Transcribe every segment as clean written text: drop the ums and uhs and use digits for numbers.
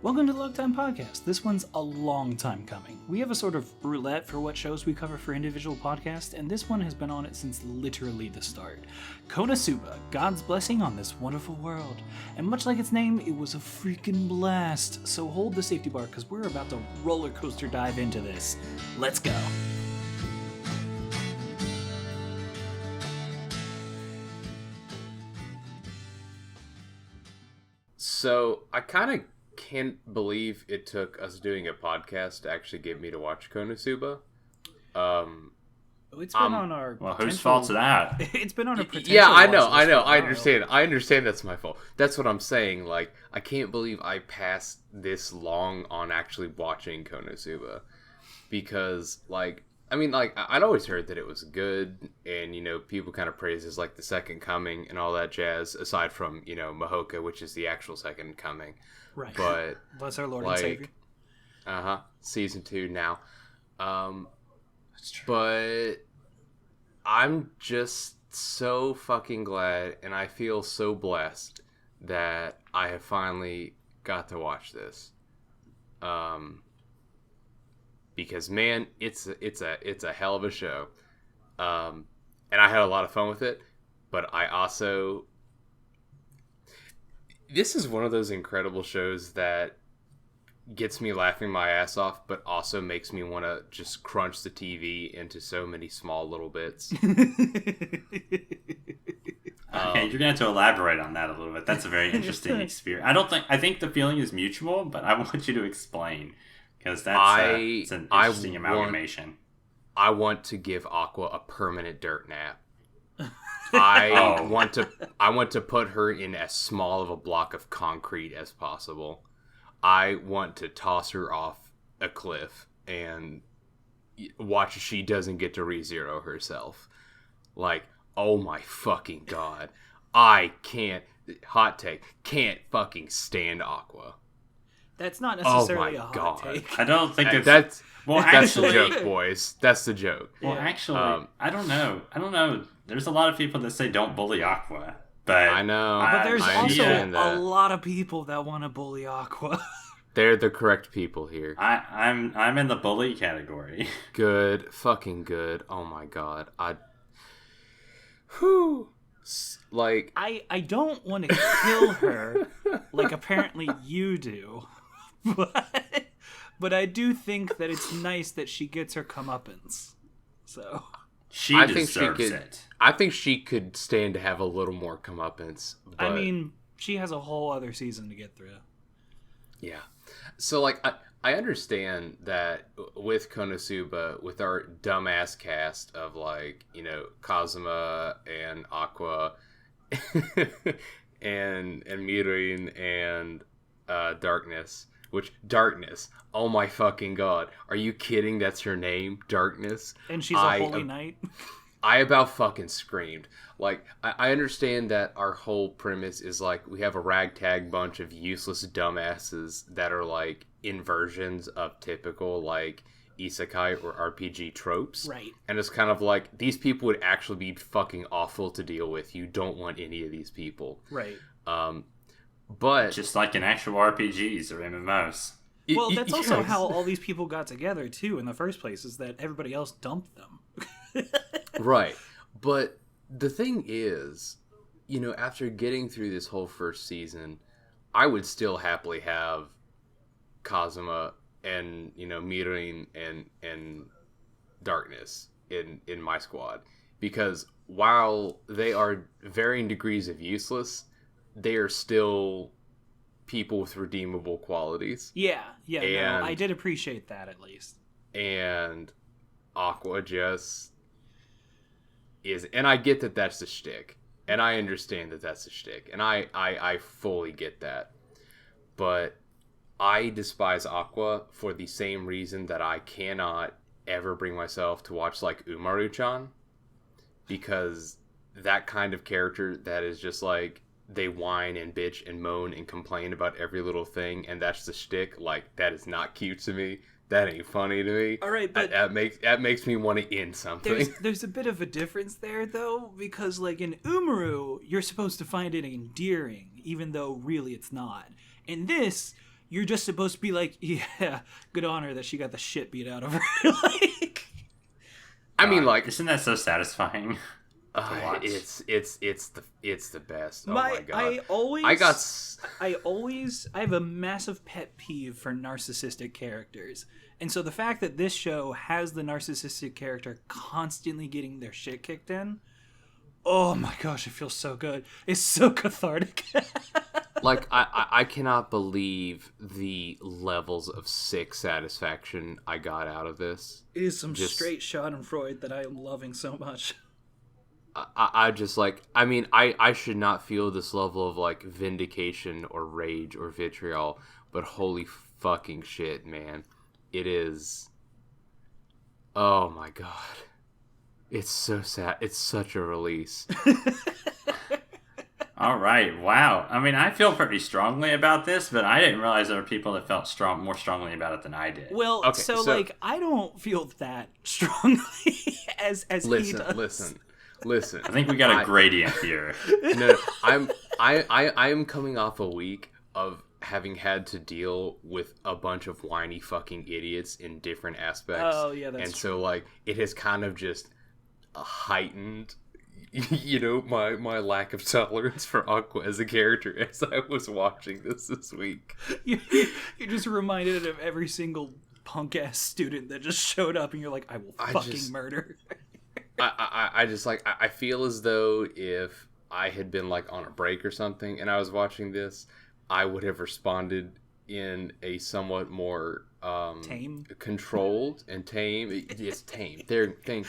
Welcome to the Long Time Podcast. This one's a long time coming. We have a sort of roulette for what shows we cover for individual podcasts, and this one has been on it since literally the start. Konosuba, God's blessing on this wonderful world. And much like its name, it was a freaking blast. So hold the safety bar, because we're about to roller coaster dive into this. Let's go. So, I kind of can't believe it took us doing a podcast to actually get me to watch Konosuba. It's been on our Well, whose fault's that? It's been on our potential. Yeah, I know. I understand that's my fault. That's what I'm saying. Like, I can't believe I passed this long on actually watching Konosuba. Because, like, I mean, like, I'd always heard that it was good, and, you know, people kind of praise it as, like, the second coming and all that jazz, aside from, you know, Mahoka, which is the actual second coming. Right. But bless our Lord like, and Savior. Season 2 now. That's true. But I'm just so fucking glad, and I feel so blessed that I have finally got to watch this. Because man, it's a hell of a show. And I had a lot of fun with it, but I also... This is one of those incredible shows that gets me laughing my ass off, but also makes me want to just crunch the TV into so many small little bits. Okay, you're going to have to elaborate on that a little bit. That's a very interesting experience. I think the feeling is mutual, but I want you to explain, because it's an interesting amalgamation. I want to give Aqua a permanent dirt nap. I want to put her in as small of a block of concrete as possible. I want to toss her off a cliff and watch if she doesn't get to re-zero herself. Like, oh my fucking god. I can't fucking stand Aqua. That's not necessarily a hot god. take. I don't think it's... That's actually, the joke, boys. That's the joke. Well, actually, I don't know. There's a lot of people that say don't bully Aqua. But I know. But there's also that. a lot of people that want to bully Aqua. They're the correct people here. I'm in the bully category. Good. Fucking good. Oh my god. Whew. Like... I don't want to kill her like apparently you do. But I do think that it's nice that she gets her comeuppance. So... She deserves it. I think she could stand to have a little more comeuppance. But... I mean, she has a whole other season to get through. Yeah. So, like, I understand that with Konosuba, with our dumbass cast of, like, you know, Kazuma and Aqua and Mirin and Darkness. Which, Darkness, oh my fucking god. Are you kidding? That's her name? Darkness? And she's a holy knight? I about fucking screamed. Like, I understand that our whole premise is, like, we have a ragtag bunch of useless dumbasses that are, like, inversions of typical, like, isekai or RPG tropes. Right. And it's kind of like, these people would actually be fucking awful to deal with. You don't want any of these people. Right. But... Just like in actual RPGs or MMOs. Well, that's also how all these people got together, too, in the first place, is that everybody else dumped them. Right. But the thing is, you know, after getting through this whole first season, I would still happily have Kazuma and, you know, Mirin and Darkness in my squad. Because while they are varying degrees of useless, they are still people with redeemable qualities. Yeah, no, I did appreciate that, at least. And Aqua just is... And I get that that's the shtick. And I understand that that's the shtick. And I fully get that. But I despise Aqua for the same reason that I cannot ever bring myself to watch, like, Umaru-chan. Because that kind of character that is just, like... They whine and bitch and moan and complain about every little thing, and that's the shtick. Like, that is not cute to me. That ain't funny to me. All right, but that makes me want to end something. There's a bit of a difference there, though, because, like, in Umaru, you're supposed to find it endearing, even though really it's not. In this, you're just supposed to be like, yeah, good on her that she got the shit beat out of her. Like, I mean, like, isn't that so satisfying? it's the best. Oh my god! I have a massive pet peeve for narcissistic characters, and so the fact that this show has the narcissistic character constantly getting their shit kicked in, oh my gosh, it feels so good. It's so cathartic. Like, I cannot believe the levels of sick satisfaction I got out of this. It is some straight Schadenfreude that I am loving so much. I just, like, I mean, I should not feel this level of, like, vindication or rage or vitriol, but holy fucking shit, man. It is... Oh my god. It's so sad. It's such a release. All right, wow. I mean, I feel pretty strongly about this, but I didn't realize there were people that felt more strongly about it than I did. Well, okay, so like, I don't feel that strongly as he does. Listen. I think we got a gradient here. No, I'm coming off a week of having had to deal with a bunch of whiny fucking idiots in different aspects. Oh yeah, that's and true. So like, it has kind of just heightened, you know, my lack of tolerance for Aqua as a character as I was watching this week. You're just reminded of every single punk ass student that just showed up, and you're like, I will fucking murder. I just like, I feel as though if I had been like on a break or something and I was watching this, I would have responded in a somewhat more tame, controlled and tame. Yes, tame. There, thank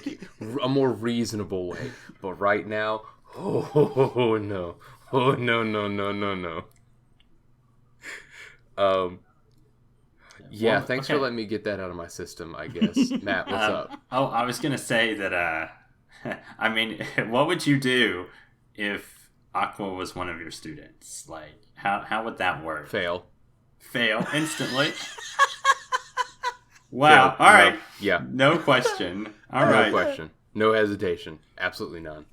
you. A more reasonable way. But right now, oh no, no. Yeah, thanks for letting me get that out of my system, I guess. Matt, what's up? Oh, I was gonna say that. I mean, what would you do if Aqua was one of your students? Like, how would that work? Fail instantly. Wow. Fail. All right. No. Yeah. No question. All right. No question. No hesitation. Absolutely none.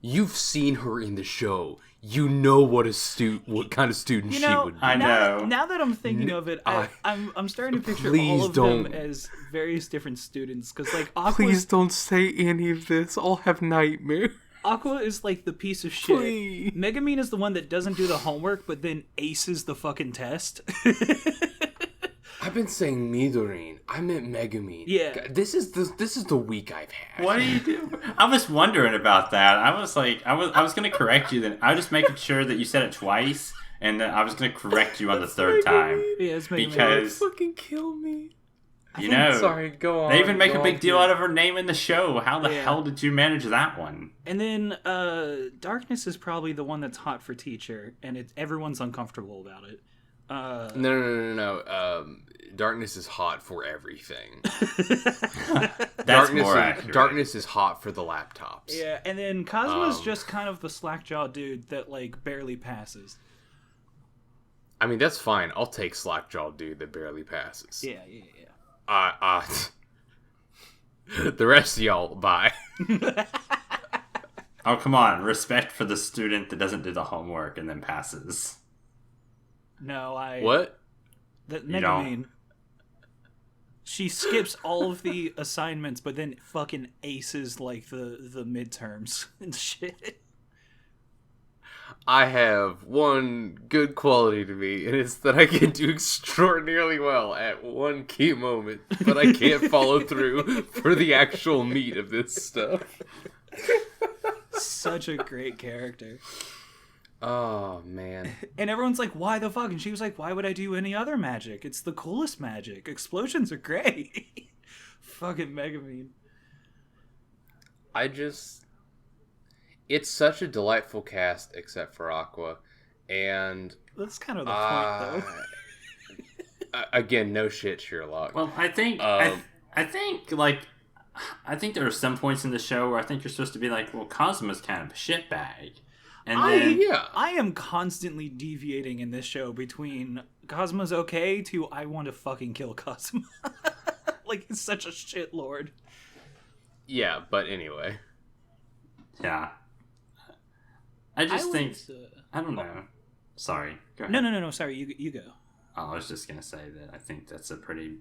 You've seen her in the show. You know what kind of student she would be. I know. Now that I'm thinking of it, I'm starting to picture all of them as various different students. Because like, please don't say any of this. I'll have nightmares. Aqua is like the piece of shit. Please. Megumin is the one that doesn't do the homework, but then aces the fucking test. I've been saying Midorine. I meant Megumin. Yeah. This is the week I've had. What do you do? I was wondering about that. I was like, I was going to correct you. Then I was just making sure that you said it twice, and then I was going to correct you on the third time. Yeah, it's Megumin. Because fucking kill me. You know, sorry, go on. They even make a big deal out of her name in the show. How the hell did you manage that one? And then Darkness is probably the one that's hot for teacher, and everyone's uncomfortable about it. No. Darkness is hot for everything. That's more accurate. Darkness is hot for the laptops. Yeah, and then Cosmo's just kind of the slack-jawed dude that like barely passes. I mean, that's fine. I'll take slack-jawed dude that barely passes. Yeah. The rest of y'all, bye. Oh, come on. Respect for the student that doesn't do the homework and then passes. No, What? That Megumin. She skips all of the assignments, but then fucking aces like the midterms and shit. I have one good quality to me, and it's that I can do extraordinarily well at one key moment, but I can't follow through for the actual meat of this stuff. Such a great character. Oh, man. And everyone's like, why the fuck? And she was like, why would I do any other magic? It's the coolest magic. Explosions are great. Fucking Megumin. It's such a delightful cast, except for Aqua. And that's kind of the point, though. Again, no shit, Sherlock. Well, I think there are some points in the show where I think you're supposed to be like, well, Cosmo's kind of a shitbag. And I am constantly deviating in this show between Cosmo's okay to I want to fucking kill Cosmo. Like, he's such a shitlord. Yeah, but anyway. Yeah. I don't know. Sorry. Go ahead. No. Sorry, you go. I was just gonna say that I think that's a pretty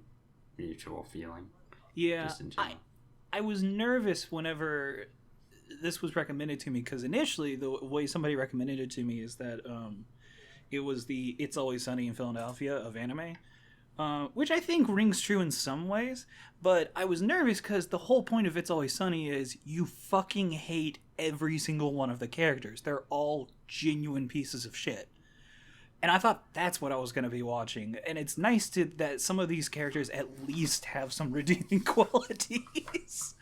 mutual feeling. Yeah, just in general. I was nervous whenever this was recommended to me, because initially the way somebody recommended it to me is that it was the It's Always Sunny in Philadelphia of anime, which I think rings true in some ways, but I was nervous because the whole point of It's Always Sunny is you fucking hate every single one of the characters. They're all genuine pieces of shit. And I thought that's what I was going to be watching. And it's nice that some of these characters at least have some redeeming qualities.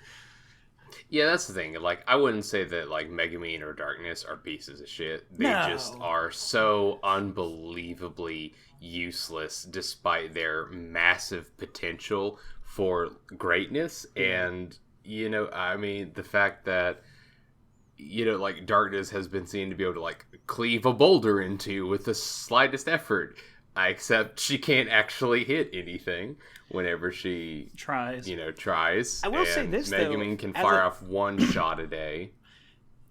Yeah, that's the thing. Like, I wouldn't say that, like, Megumin or Darkness are pieces of shit. They just are so unbelievably useless despite their massive potential for greatness. And, you know, I mean, the fact that, you know, like, Darkness has been seen to be able to, like, cleave a boulder into with the slightest effort. Except she can't actually hit anything whenever she tries. I will say this, Megumin can fire off one shot a day.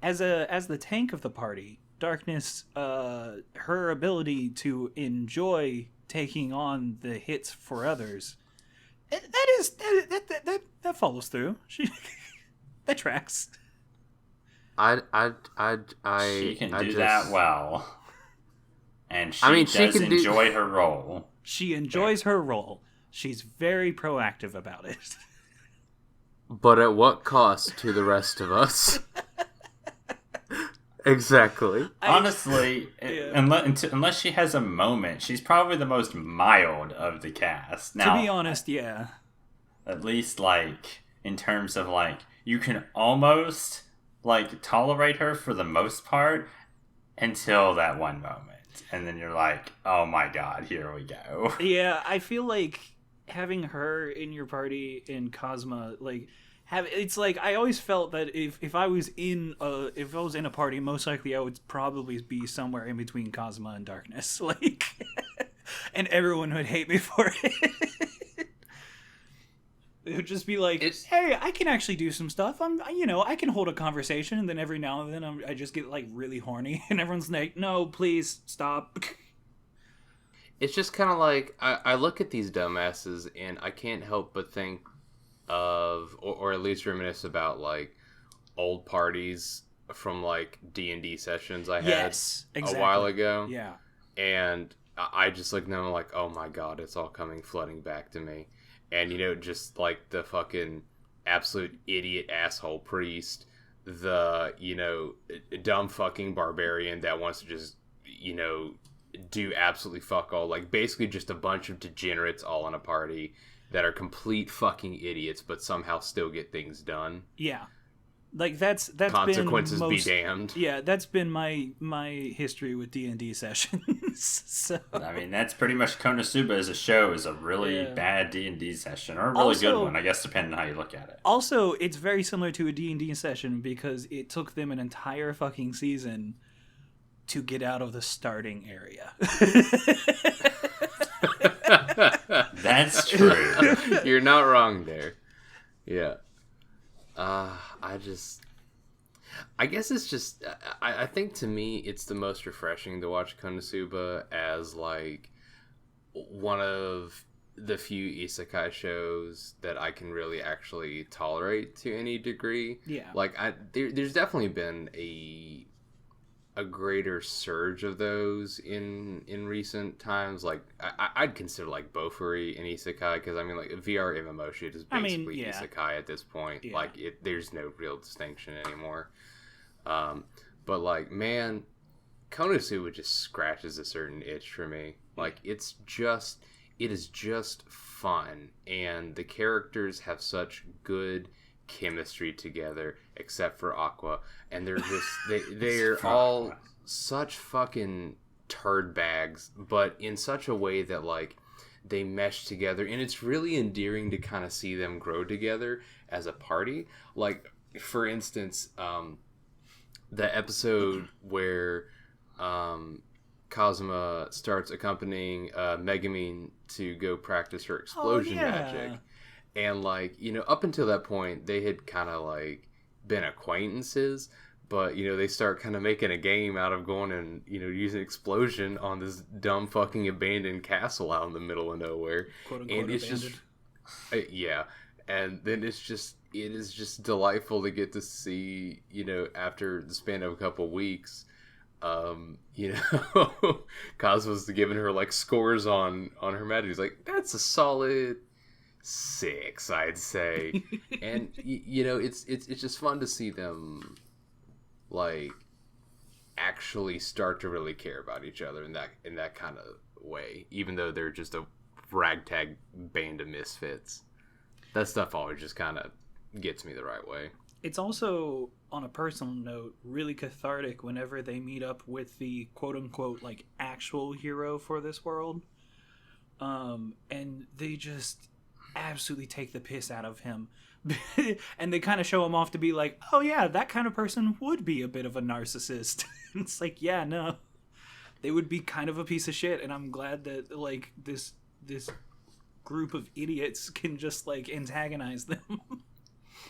As the tank of the party, Darkness, her ability to enjoy taking on the hits for others, that follows through. That tracks. She can do that well. And she does enjoy her role. She enjoys her role. She's very proactive about it. But at what cost to the rest of us? Exactly. Honestly, unless she has a moment, she's probably the most mild of the cast. Now, to be honest, yeah. At least, like, in terms of, like, you can almost, like, tolerate her for the most part until that one moment. And then you're like, oh my god, here we go. Yeah, I feel like having her in your party in Cosma, like, it's like I always felt that if I was in a party, most likely I would probably be somewhere in between Cosma and Darkness, like, and everyone would hate me for it. It would just be like, hey, I can actually do some stuff. I can hold a conversation, and then every now and then I just get, like, really horny, and everyone's like, no, please, stop. It's just kind of like, I look at these dumbasses, and I can't help but think of, or at least reminisce about, like, old parties from, like, D&D sessions I had a while ago. Yeah. And I just look at them like, oh my god, it's all coming flooding back to me. And, you know, just, like, the fucking absolute idiot asshole priest, the, you know, dumb fucking barbarian that wants to just, you know, do absolutely fuck all. Like, basically just a bunch of degenerates all in a party that are complete fucking idiots, but somehow still get things done. Yeah. Like, that's consequences been be damned. Yeah, that's been my history with D&D sessions. So I mean, that's pretty much Konosuba as a show is a really bad D&D session, or a really good one, I guess, depending on how you look at it. Also, it's very similar to a D&D session because it took them an entire fucking season to get out of the starting area. That's true. You're not wrong there. Yeah. I guess it's just, I think to me, it's the most refreshing to watch Konosuba as, like, one of the few isekai shows that I can really actually tolerate to any degree. Yeah. Like, there's definitely been a greater surge of those in recent times. Like, I'd consider, like, Bofuri an isekai, because, I mean, like, VR MMO shit is basically isekai at this point. Yeah. Like, there's no real distinction anymore. But, like, man, Konosuba just scratches a certain itch for me. Like, it is just fun, and the characters have such good chemistry together, except for Aqua, and they're just they're all such fucking turd bags, but in such a way that, like, they mesh together, and it's really endearing to kind of see them grow together as a party. Like, for instance, the episode where Kazuma starts accompanying Megumin to go practice her explosion magic. And, like, you know, up until that point, they had kind of, like, been acquaintances. But, they start kind of making a game out of going and, using explosion on this dumb fucking abandoned castle out in the middle of nowhere. Quote unquote And it's abandoned. yeah. And then it is just delightful to get to see, after the span of a couple weeks, Cosmo's giving her like scores on her mat. He's like, that's a solid 6, I'd say. And it's just fun to see them like actually start to really care about each other in that kind of way, even though they're just a ragtag band of misfits. That stuff always just kind of gets me the right way. It's also, on a personal note, really cathartic whenever they meet up with the quote-unquote, like, actual hero for this world. And they just absolutely take the piss out of him. And they kind of show him off to be like, oh yeah, that kind of person would be a bit of a narcissist. It's like, yeah, no. They would be kind of a piece of shit, and I'm glad that, like, this group of idiots can just, like, antagonize them.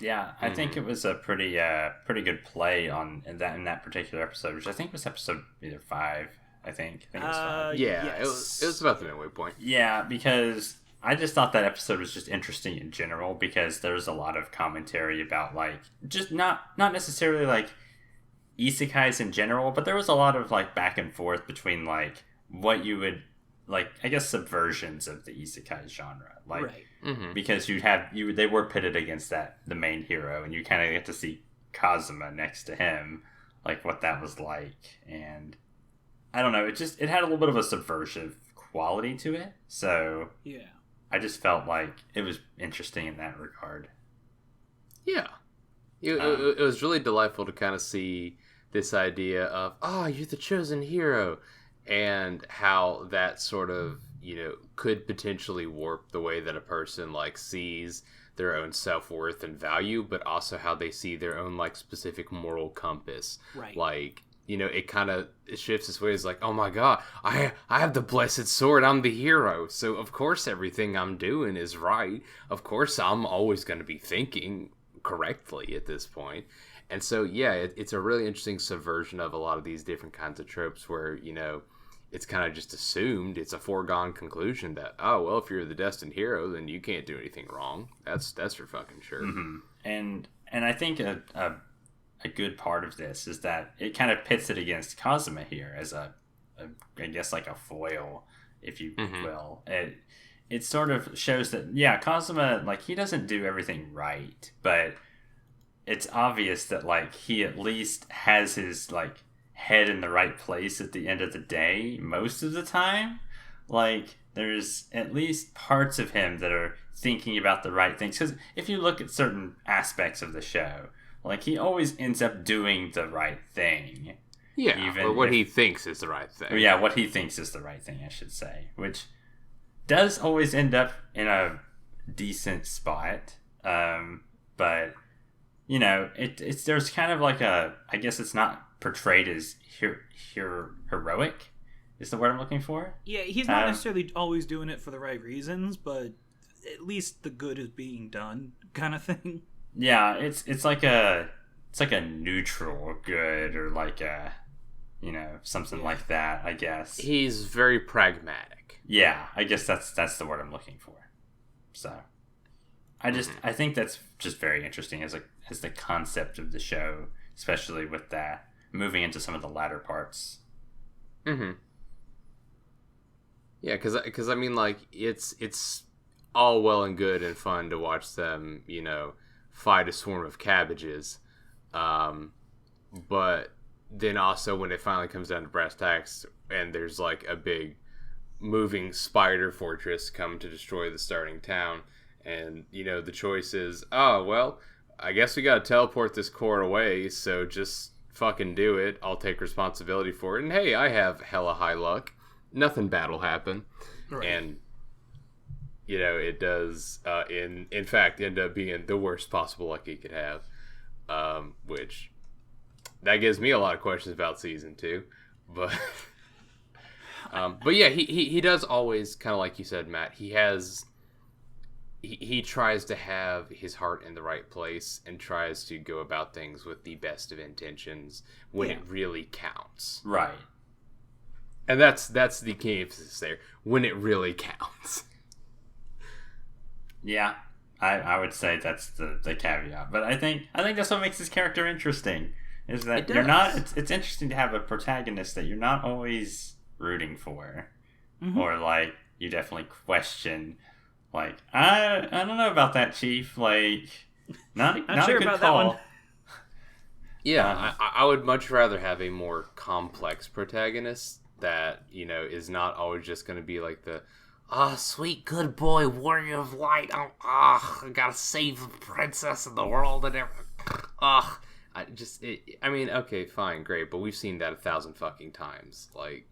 Yeah, I think it was a pretty good play in that particular episode, which I think was episode either 5. I think it was 5. Yeah, yes. it was about the midway point. Yeah, because I just thought that episode was just interesting in general, because there's a lot of commentary about, like, just not necessarily like isekais in general, but there was a lot of like back and forth between like what you would like, I guess, subversions of the isekai genre, like, Right. Because they were pitted against the main hero, and you kind of get to see Kazuma next to him, like what that was like, and I don't know, it had a little bit of a subversive quality to it, so Yeah. I just felt like it was interesting in that regard. Yeah. It was really delightful to kind of see this idea of, you're the chosen hero, and how that sort of, could potentially warp the way that a person, like, sees their own self-worth and value, but also how they see their own, like, specific moral compass. Right. Like, it shifts this way. It's like, oh my god, I have the blessed sword, I'm the hero, so of course everything I'm doing is right. Of course I'm always going to be thinking correctly at this point. And so, yeah, it's a really interesting subversion of a lot of these different kinds of tropes where, it's kind of just assumed, it's a foregone conclusion that, oh, well, if you're the destined hero, then you can't do anything wrong. That's for fucking sure. Mm-hmm. And I think a good part of this is that it kind of pits it against Kazuma here as I guess, like a foil, if you will. It sort of shows that, yeah, Kazuma, like, he doesn't do everything right, but it's obvious that, like, he at least has his, like, head in the right place at the end of the day most of the time. Like, there's at least parts of him that are thinking about the right things, because if you look at certain aspects of the show, like, he always ends up doing the right thing. Yeah, or what he thinks is the right thing. Yeah, what he thinks is the right thing, I should say, which does always end up in a decent spot. But it's there's kind of like I guess it's not portrayed as heroic is the word I'm looking for. Yeah, he's not necessarily always doing it for the right reasons, but at least the good is being done, kind of thing. Yeah, it's like a neutral good, or like a something like that, I guess. He's very pragmatic. Yeah, I guess that's the word I'm looking for. So I think that's just very interesting as the concept of the show, especially with that moving into some of the latter parts. Yeah, because I mean, like, it's all well and good and fun to watch them, fight a swarm of cabbages, but then also when it finally comes down to brass tacks and there's like a big moving spider fortress come to destroy the starting town, and the choice is, oh well, I guess we gotta teleport this core away, so just fucking do it, I'll take responsibility for it, and hey, I have hella high luck, nothing bad will happen. Right. And it does in fact end up being the worst possible luck he could have, which that gives me a lot of questions about season 2, but yeah, he does always, kind of like you said, Matt, he has he tries to have his heart in the right place and tries to go about things with the best of intentions when it really counts. Right. And that's the key emphasis there. When it really counts. Yeah. I would say that's the caveat. But I think that's what makes this character interesting. Is that you're not it's interesting to have a protagonist that you're not always rooting for. Mm-hmm. Or like you definitely question. Like, I don't know about that, Chief. Like, not sure a good about call. That one. Yeah, I would much rather have a more complex protagonist that, you know, is not always just going to be like the, sweet good boy, warrior of light. I gotta save the princess and the world and everything. I mean, okay, fine, great, but we've seen that 1,000 fucking times. Like,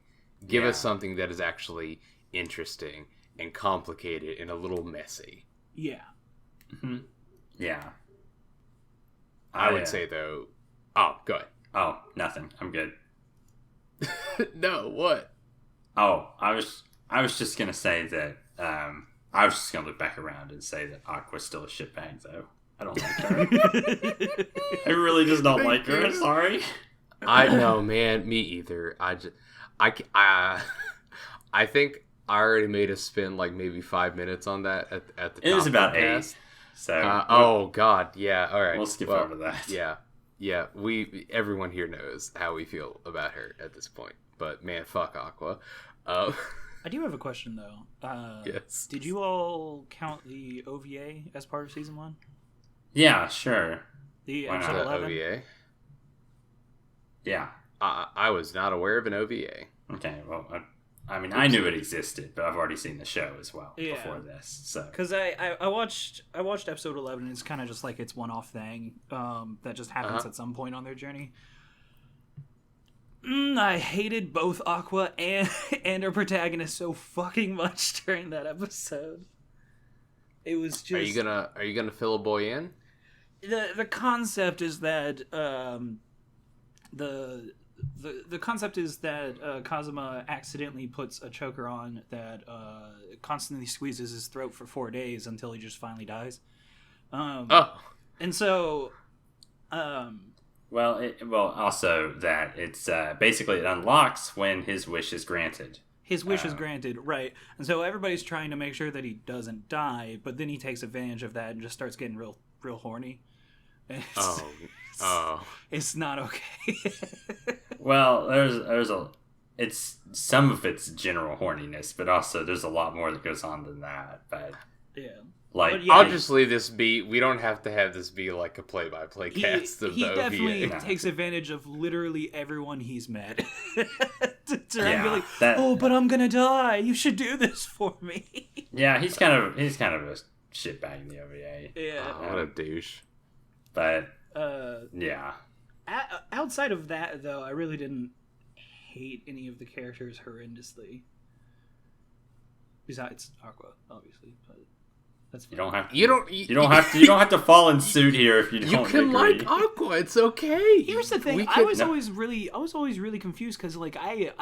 give us something that is actually interesting and complicated and a little messy. Yeah. Mm-hmm. Yeah. I would say, though... Oh, go ahead. Oh, nothing. I'm good. No, what? Oh, I was just going to say that... I was just going to look back around and say that Aqua's still a shitbag, though. I don't like her. I really just don't like her. Sorry. I know, man. Me either. I think... I already made us spend like maybe 5 minutes on that at the top. It was about 8. So oh god, yeah, all right. We'll skip over that. Yeah. Everyone here knows how we feel about her at this point. But man, fuck Aqua. I do have a question though. Yes. Did you all count the OVA as part of season 1? Yeah, sure. The episode 11? OVA. Yeah. I was not aware of an OVA. Okay, well. I mean, I knew it existed, but I've already seen the show as well before this. So, because I watched episode 11, and it's kind of just like it's one-off thing that just happens at some point on their journey. I hated both Aqua and her protagonist so fucking much during that episode. It was just. Are you gonna fill a boy in? The concept is that The concept is that Kazuma accidentally puts a choker on that constantly squeezes his throat for 4 days until he just finally dies. And so... also that it's basically it unlocks when his wish is granted. His wish is granted, right. And so everybody's trying to make sure that he doesn't die, but then he takes advantage of that and just starts getting real horny. It's not okay. Well, it's some of it's general horniness, but also there's a lot more that goes on than that. But yeah, I'll just leave this be. We don't have to have this be like a play-by-play cast of the OVA. He definitely takes advantage of literally everyone he's met to try and be like, but I'm gonna die. You should do this for me. Yeah, he's kind of a shitbag in the OVA. Yeah, what a douche. But yeah. Outside of that, though, I really didn't hate any of the characters horrendously. Besides Aqua, obviously, but that's fine. You don't have to fall in suit here if you don't. You can agree. like Aqua. It's okay. Here's the thing: I was always really confused because like I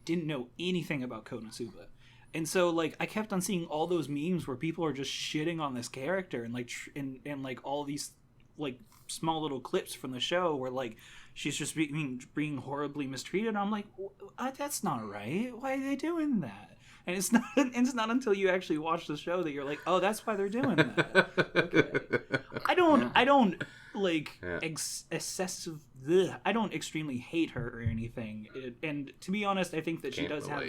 didn't know anything about Konosuba. And so, like, I kept on seeing all those memes where people are just shitting on this character and like and like all these like small little clips from the show where like she's just being horribly mistreated. And I'm like, that's not right. Why are they doing that? And it's not until you actually watch the show that you're like, oh, that's why they're doing that. Okay. I don't like excessive. I don't extremely hate her or anything. And to be honest, I think that she does have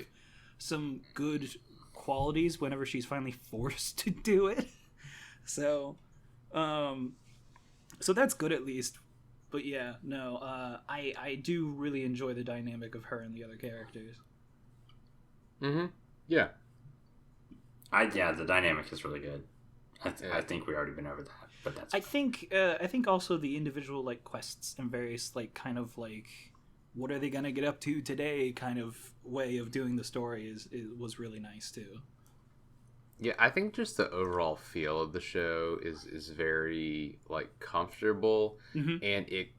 some good qualities whenever she's finally forced to do it. So that's good at least. But yeah, no, I do really enjoy the dynamic of her and the other characters. Mm-hmm. Yeah. The dynamic is really good. I think we already been over that, but that's. I think also the individual like quests and various like kind of like what are they gonna get up to today kind of way of doing the story was really nice too. Yeah, I think just the overall feel of the show is very like comfortable, and it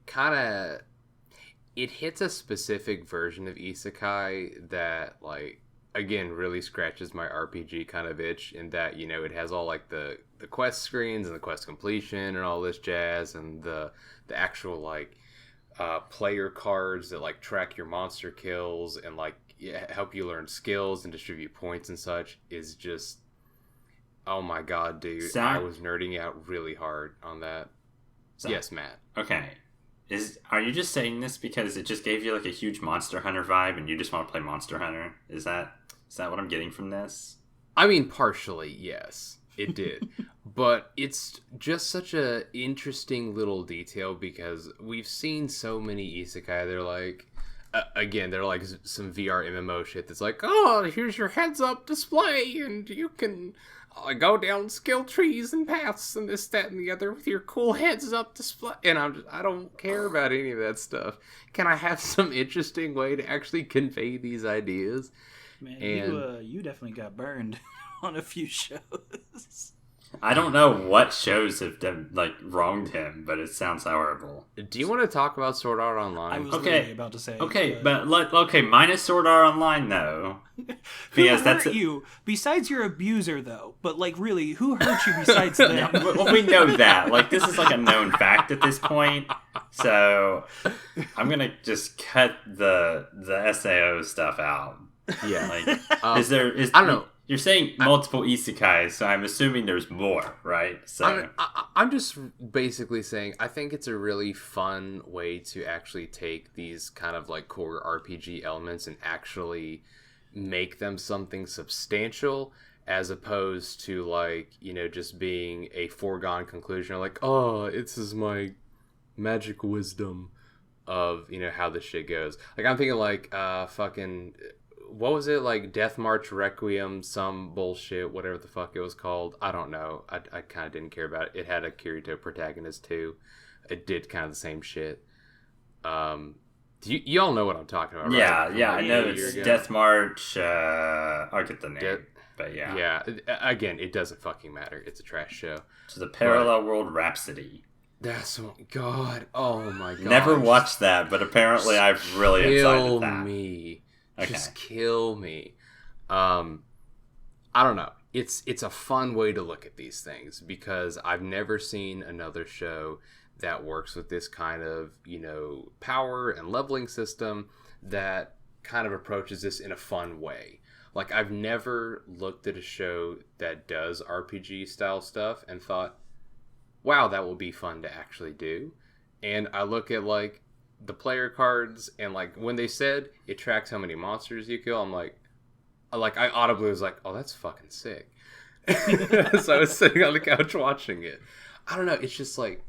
hits a specific version of isekai that like again, really scratches my RPG kind of itch in that, you know, it has all like the quest screens and the quest completion and all this jazz, and the actual like player cards that like track your monster kills and like help you learn skills and distribute points and such is just, oh my god, dude. Zack? I was nerding out really hard on that. Zack. Yes, Matt. Okay. Are you just saying this because it just gave you like a huge Monster Hunter vibe and you just want to play Monster Hunter? Is that what I'm getting from this? I mean, partially, yes, it did. But it's just such a interesting little detail because we've seen so many isekai. They're like, again, they're like some VR MMO shit that's like, oh, here's your heads-up display, and you can go down skill trees and paths and this, that, and the other with your cool heads-up display. And I don't care about any of that stuff. Can I have some interesting way to actually convey these ideas? Man, you definitely got burned on a few shows. I don't know what shows have like wronged him, but it sounds horrible. Do you want to talk about Sword Art Online? I was literally about to say. Okay, but minus Sword Art Online though. Who hurt you besides your abuser though? But like, really, who hurt you besides them? Well, we know that. Like, this is like a known fact at this point. So I'm gonna just cut the SAO stuff out. Yeah, like, I don't know. You're saying multiple isekais, so I'm assuming there's more, right? So I'm just basically saying I think it's a really fun way to actually take these kind of like core RPG elements and actually make them something substantial, as opposed to like, you know, just being a foregone conclusion, or like, oh, this is my magic wisdom of, you know, how this shit goes. Like, I'm thinking like fucking, what was it, like Death March Requiem, some bullshit, whatever the fuck it was called. I don't know. I kind of didn't care about it. It had a Kirito protagonist too. It did kind of the same shit. You all know what I'm talking about, right? Yeah, I know it's Death March. I'll get the name, but yeah. Yeah, again, it doesn't fucking matter. It's a trash show. To the Parallel World Rhapsody. That's god. Oh my god. Never watched that, but apparently I've really excited that. Kill me. Okay. Just kill me. I don't know. It's a fun way to look at these things because I've never seen another show that works with this kind of, you know, power and leveling system that kind of approaches this in a fun way. Like, I've never looked at a show that does RPG style stuff and thought, wow, that will be fun to actually do. And I look at like the player cards, and like when they said it tracks how many monsters you kill, I'm like I audibly was like, oh, that's fucking sick. So I was sitting on the couch watching it. I don't know, it's just like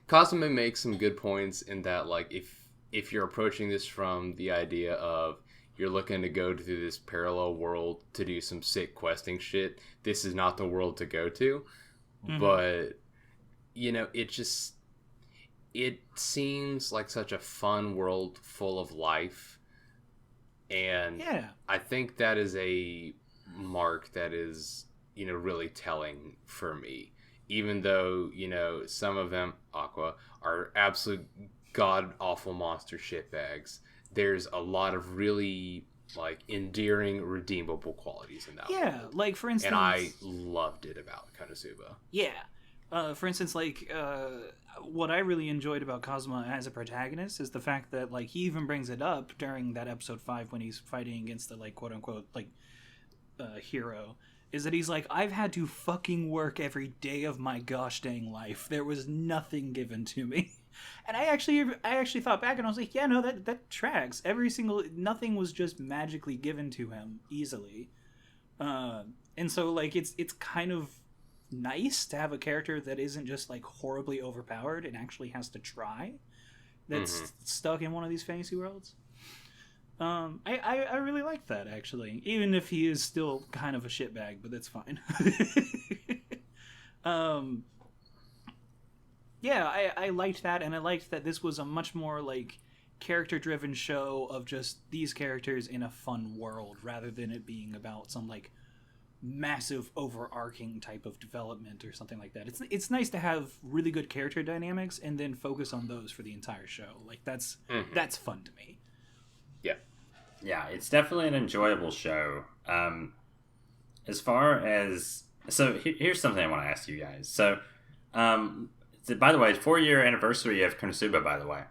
Kazuma makes some good points in that, like, if you're approaching this from the idea of you're looking to go through this parallel world to do some sick questing shit, this is not the world to go to. Mm-hmm. But you know, it seems like such a fun world full of life, and yeah, I think that is a mark that is, you know, really telling for me. Even though, you know, some of them, Aqua, are absolute god awful monster shitbags, there's a lot of really like endearing, redeemable qualities in that. Yeah, world. Like for instance, and I loved it about Konosuba. Yeah. For instance, like, what I really enjoyed about Kazuma as a protagonist is the fact that, like, he even brings it up during that episode 5 when he's fighting against the, like, quote-unquote, like, hero, is that he's like, I've had to fucking work every day of my gosh dang life. There was nothing given to me. And I actually thought back and I was like, yeah, no, that tracks. Nothing was just magically given to him easily. And so, like, it's kind of nice to have a character that isn't just like horribly overpowered and actually has to try, that's stuck in one of these fantasy worlds. I really like that, actually, even if he is still kind of a shitbag, but that's fine. Yeah, I liked that, and I liked that this was a much more like character driven show of just these characters in a fun world rather than it being about some like massive overarching type of development or something like that. It's nice to have really good character dynamics and then focus on those for the entire show. Like that's fun to me. Yeah. Yeah, it's definitely an enjoyable show. As far as here's something I want to ask you guys. By the way, 4-year anniversary of Konosuba. By the way,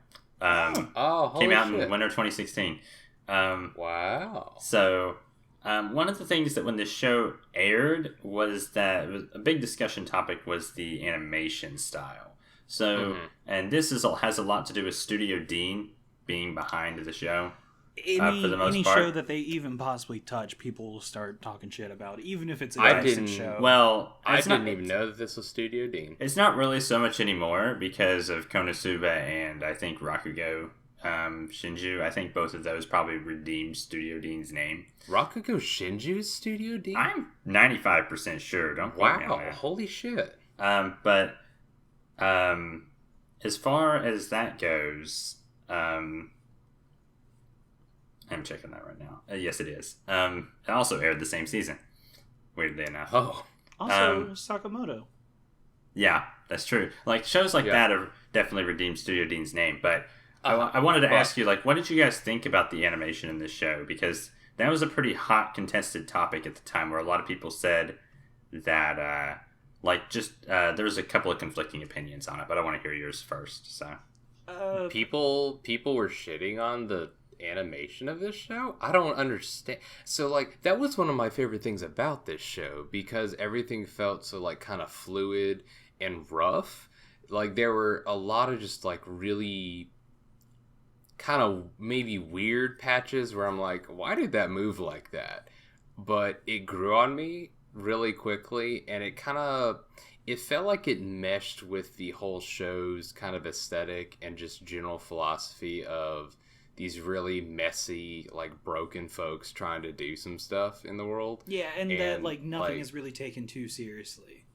holy came out shit. in winter 2016. Wow. So, one of the things that when this show aired was that a big discussion topic was the animation style. So, and this has a lot to do with Studio Dean being behind the show. For the most Any part. show that they even possibly touch, people will start talking shit about, even if it's a I decent didn't- show. Well, I it's didn't not- even know that this was Studio Dean. It's not really so much anymore because of Konosuba and I think Rakugo Shinju. I think both of those probably redeemed Studio Dean's name. Rakugo Shinju's Studio Dean? I'm 95% sure. Don't quote me on Wow, that. holy shit. But as far as that goes, I'm checking that right now. Yes, it is. It also aired the same season, weirdly enough. Oh. Also, Sakamoto. Yeah, that's true. Like, shows like that have definitely redeemed Studio Dean's name. But I wanted to ask you, like, what did you guys think about the animation in this show? Because that was a pretty hot, contested topic at the time where a lot of people said that, there was a couple of conflicting opinions on it. But I want to hear yours first, so. People were shitting on the animation of this show. I don't understand. So like that was one of my favorite things about this show because everything felt so like kind of fluid and rough. Like there were a lot of just like really kind of maybe weird patches where I'm like, why did that move like that? But it grew on me really quickly and it felt like it meshed with the whole show's kind of aesthetic and just general philosophy of these really messy, like, broken folks trying to do some stuff in the world. Yeah, and that, like, nothing is really taken too seriously.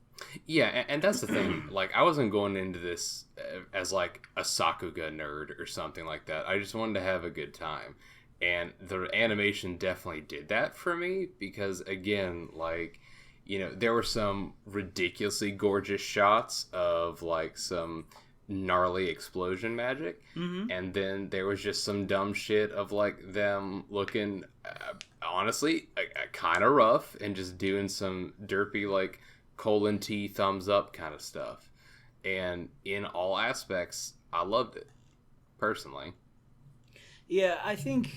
Yeah, and that's the thing. Like, I wasn't going into this as, like, a Sakuga nerd or something like that. I just wanted to have a good time. And the animation definitely did that for me because, again, like, you know, there were some ridiculously gorgeous shots of, like, some gnarly explosion magic, and then there was just some dumb shit of like them looking honestly kind of rough and just doing some derpy like colon T thumbs up kind of stuff, and in all aspects I loved it personally. Yeah, I think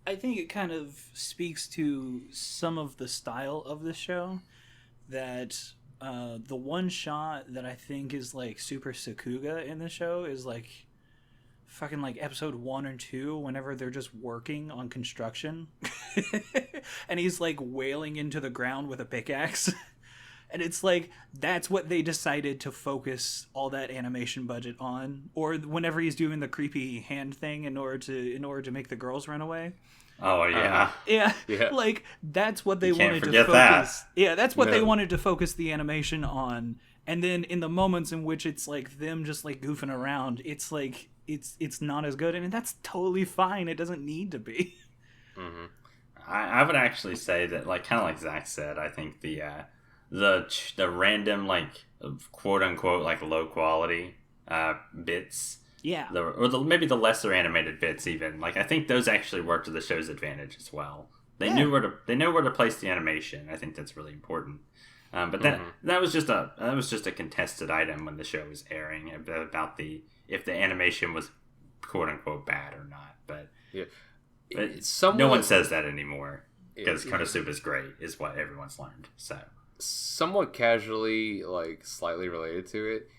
it kind of speaks to some of the style of the show that the one shot that I think is like super Sakuga in the show is like fucking like episode 1 or 2 whenever they're just working on construction and he's like wailing into the ground with a pickaxe and it's like that's what they decided to focus all that animation budget on, or whenever he's doing the creepy hand thing in order to make the girls run away. Oh yeah. Yeah. Like that's what they wanted to focus. Yeah, that's what they wanted to focus the animation on. And then in the moments in which it's like them just like goofing around, it's like it's not as good, and that's totally fine. It doesn't need to be. Mm-hmm. I would actually say that, like, kind of like Zack said, I think the random like quote unquote like low quality bits. Yeah. Maybe the lesser animated bits even. Like, I think those actually work to the show's advantage as well. They know where to place the animation. I think that's really important. But that was just a contested item when the show was airing about if the animation was quote unquote bad or not. But no one says that anymore because Konosuba is great, is what everyone's learned. So somewhat casually, like slightly related to it.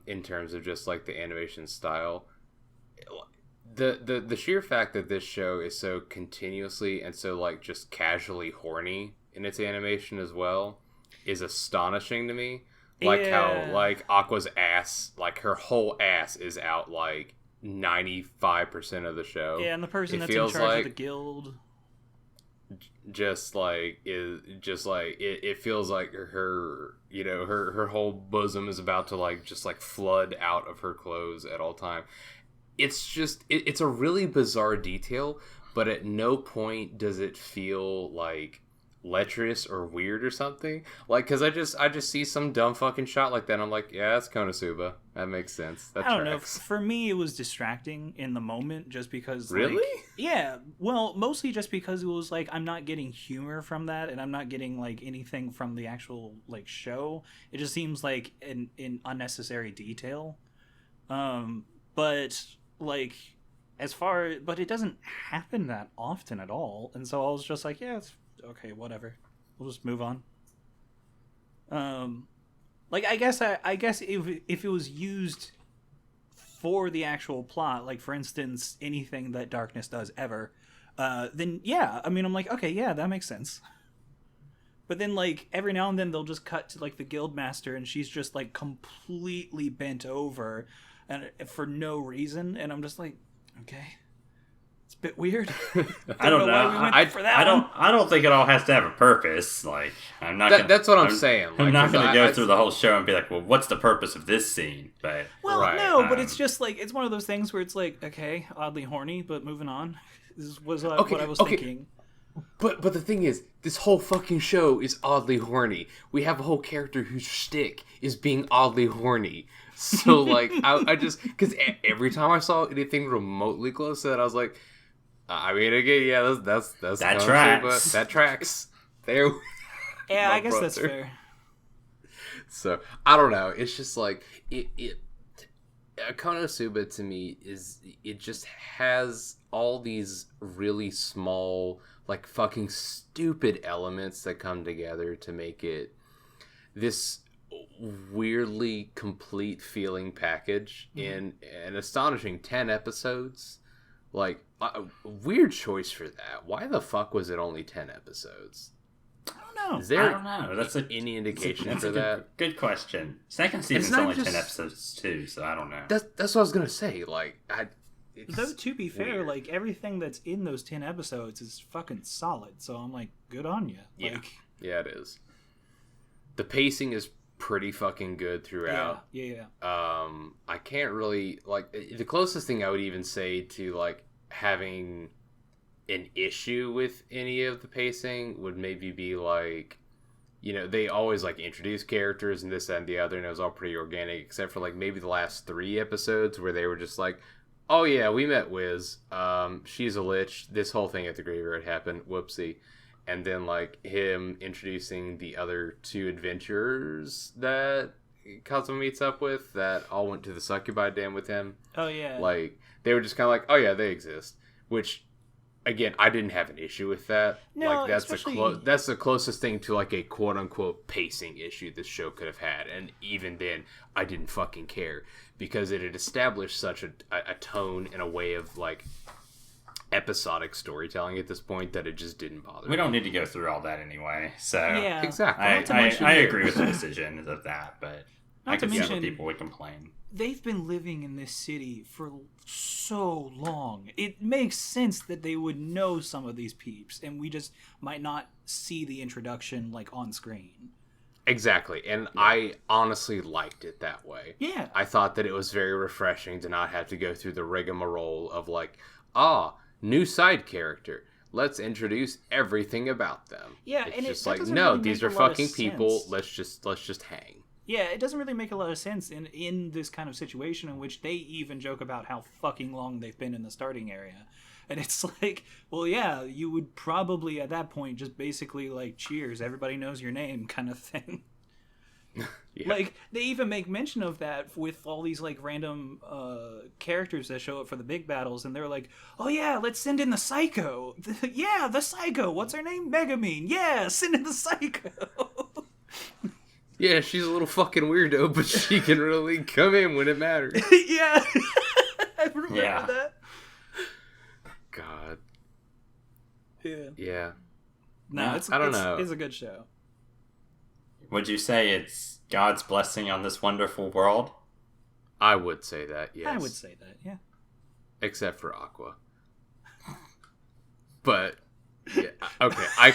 In terms of just like the animation style, the sheer fact that this show is so continuously and so like just casually horny in its animation as well is astonishing to me. Like how like Aqua's ass, like her whole ass is out like 95% of the show. Yeah, and the person that's in charge of the guild it feels like her, you know, her whole bosom is about to like just like flood out of her clothes at all time. It's just it's a really bizarre detail, but at no point does it feel like lecherous or weird or something. Like, because I just see some dumb fucking shot like that, and I'm like, yeah, that's Konosuba. That makes sense. That I don't know. tracks. For me, it was distracting in the moment just because, Really? like, yeah, well, mostly just because it was like, I'm not getting humor from that, and I'm not getting, like, anything from the actual, like, show. It just seems like an unnecessary detail. But, like, but it doesn't happen that often at all, and so I was just like, yeah, it's okay, whatever. We'll just move on. Like, I guess if it was used for the actual plot, like, for instance, anything that Darkness does ever, then yeah, I mean, I'm like, okay, yeah, that makes sense. But then, like, every now and then they'll just cut to, like, the guildmaster, and she's just, like, completely bent over, and for no reason, and I'm just like, okay, it's a bit weird. I don't know. Why we went for that one. I don't think it all has to have a purpose. Like, I'm not. That's what I'm saying. Like, I'm not going to go through the whole show and be like, well, what's the purpose of this scene? But well, right, no, but it's just like, it's one of those things where it's like, okay, oddly horny, but moving on. This was what I was thinking. But the thing is, this whole fucking show is oddly horny. We have a whole character whose shtick is being oddly horny. So, like, I just... Because every time I saw anything remotely close to that, I was like, I mean, again, yeah, that's that tracks. That tracks. There. Yeah, I guess that's fair. So, I don't know. It's just like, Konosuba, to me, it just has all these really small, like, fucking stupid elements that come together to make it this weirdly complete feeling package in an astonishing 10 episodes. Like, a weird choice for that. Why the fuck was it only 10 episodes? I don't know. Is there I don't know. That's any indication that's for that? Good question. Second season's only 10 episodes too, so I don't know. That's what I was gonna say. Like, though, to be fair, weird. like, everything that's in those 10 episodes is fucking solid, so I'm like, good on you. Like, yeah, it is. The pacing is pretty fucking good throughout. Yeah. I can't really, like, the closest thing I would even say to, like, having an issue with any of the pacing would maybe be, like, you know, they always, like, introduce characters and this, that, and the other, and it was all pretty organic, except for, like, maybe the last 3 episodes where they were just like, oh yeah, we met Wiz, she's a lich, this whole thing at the graveyard happened, whoopsie. And then, like, him introducing the other 2 adventurers that Kazuma meets up with that all went to the Succubi Den with him. Oh, yeah. Like, they were just kind of like, oh, yeah, they exist. Which, again, I didn't have an issue with that. No, like, that's especially... that's the closest thing to, like, a quote-unquote pacing issue this show could have had. And even then, I didn't fucking care. Because it had established such a tone and a way of, like, episodic storytelling at this point that it just didn't bother me. We don't need to go through all that anyway. So yeah, exactly. I agree with the decision of that, but I can see where people would complain. They've been living in this city for so long. It makes sense that they would know some of these peeps, and we just might not see the introduction, like, on screen. Exactly, and yeah. I honestly liked it that way. Yeah. I thought that it was very refreshing to not have to go through the rigmarole of, like, new side character. Let's introduce everything about them. Yeah, it's and just that like, doesn't no, really these make are a lot of fucking people. sense. Let's just hang. Yeah, it doesn't really make a lot of sense in this kind of situation in which they even joke about how fucking long they've been in the starting area. And it's like, well, yeah, you would probably at that point just basically, like, cheers, everybody knows your name kind of thing. Yeah. Like, they even make mention of that with all these, like, random characters that show up for the big battles, and they're like, oh yeah, let's send in the Psycho. Yeah, the Psycho. What's her name? Megamine. Yeah, send in the Psycho. Yeah, she's a little fucking weirdo, but she can really come in when it matters. Yeah. I remember that. God. Yeah. Yeah. No, I don't know. It's a good show. Would you say it's God's blessing on this wonderful world? I would say that, yes. I would say that, yeah. Except for Aqua. But, yeah, okay, I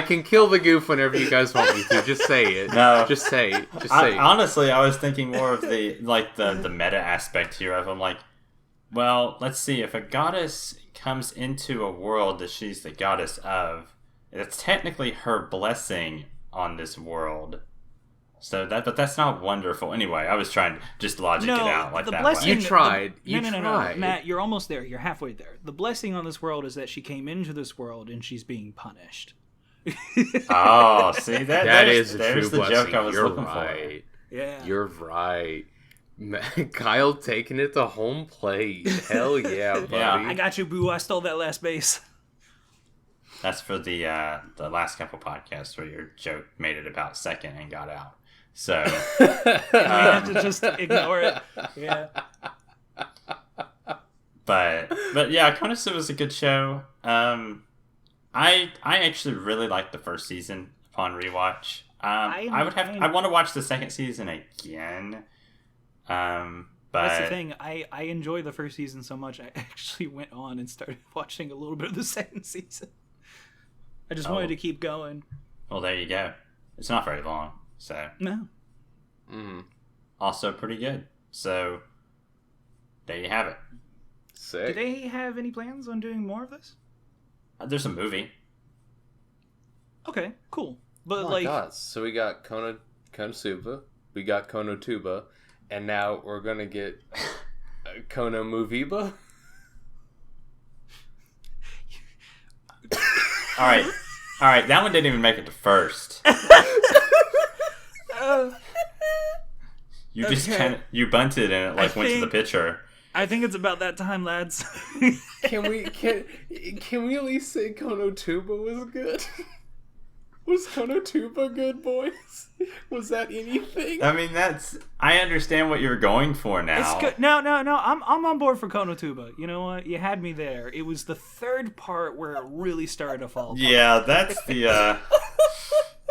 can kill the goof whenever you guys want me to. Just say it. No. Just say it. Honestly, I was thinking more of the meta aspect here of them, like, Well, let's see. If a goddess comes into a world that she's the goddess of, it's technically her blessing on this world. So but that's not wonderful. Anyway, I was trying to just logic it out like the that blessing, way. You tried. You no, tried. Matt, you're almost there. You're halfway there. The blessing on this world is that she came into this world and she's being punished. Oh, see There's a true the blessing. joke I was You're looking right. Yeah. You're right. Kyle taking it to home plate. Hell yeah, buddy. Yeah. I got you, boo. I stole that last base. That's for the last couple podcasts where your joke made it about second and got out. So We have to just ignore it. Yeah. But yeah, Konosuba was a good show. I actually really liked the first season upon rewatch. I want to watch the second season again. But That's the thing. I enjoy the first season so much, I actually went on and started watching a little bit of the second season. I just wanted to keep going. Well, there you go. It's not very long, so No. Also pretty good. So there you have it. Sick. Do they have any plans on doing more of this? There's a movie. Okay, cool. But Oh my God. So we got Konosuba, we got Konotuba, and now we're gonna get Kono Moviba. All right. That one didn't even make it to first. You just you bunted and it went to the pitcher. I think it's about that time, lads. Can we at least say Konotuba was good? Was Konotuba good, boys? Was that anything? I mean, I understand what you're going for now. It's good. No. I'm on board for Konosuba. You know what? You had me there. It was the third part where it really started to fall apart. Yeah, that's the.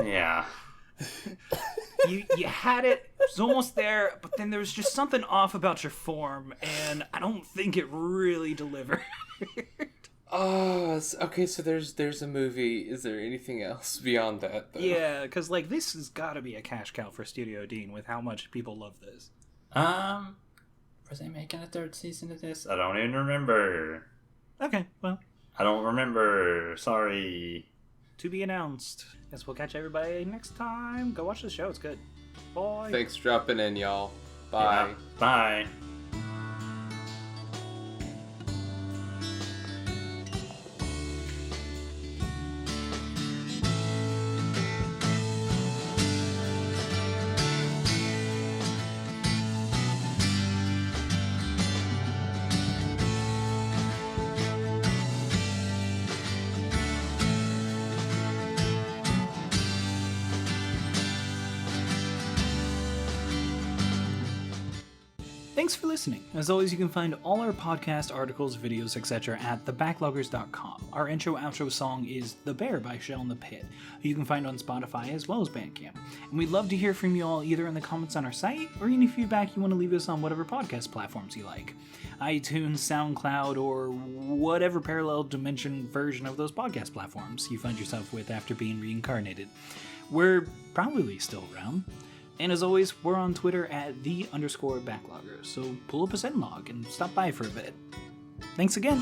Yeah. You had it. It was almost there, but then there was just something off about your form, and I don't think it really delivered. Oh, okay. So there's a movie. Is there anything else beyond that, though? Yeah, because this has got to be a cash cow for Studio Dean with how much people love this. Were they making a third season of this? I don't even remember. Okay, well. I don't remember. Sorry. To be announced. Guess we'll catch everybody next time. Go watch the show. It's good. Bye. Thanks for dropping in, y'all. Bye. Yeah. Bye. Thanks for listening. As always, you can find all our podcast articles, videos, etc. at thebacklogers.com. Our intro-outro song is The Bear by Shell in the Pit, who you can find on Spotify as well as Bandcamp. And we'd love to hear from you all either in the comments on our site or any feedback you want to leave us on whatever podcast platforms you like. iTunes, Soundcloud, or whatever parallel dimension version of those podcast platforms you find yourself with after being reincarnated. We're probably still around. And as always, we're on Twitter at @the_backloggers, so pull up a send log and stop by for a bit. Thanks again!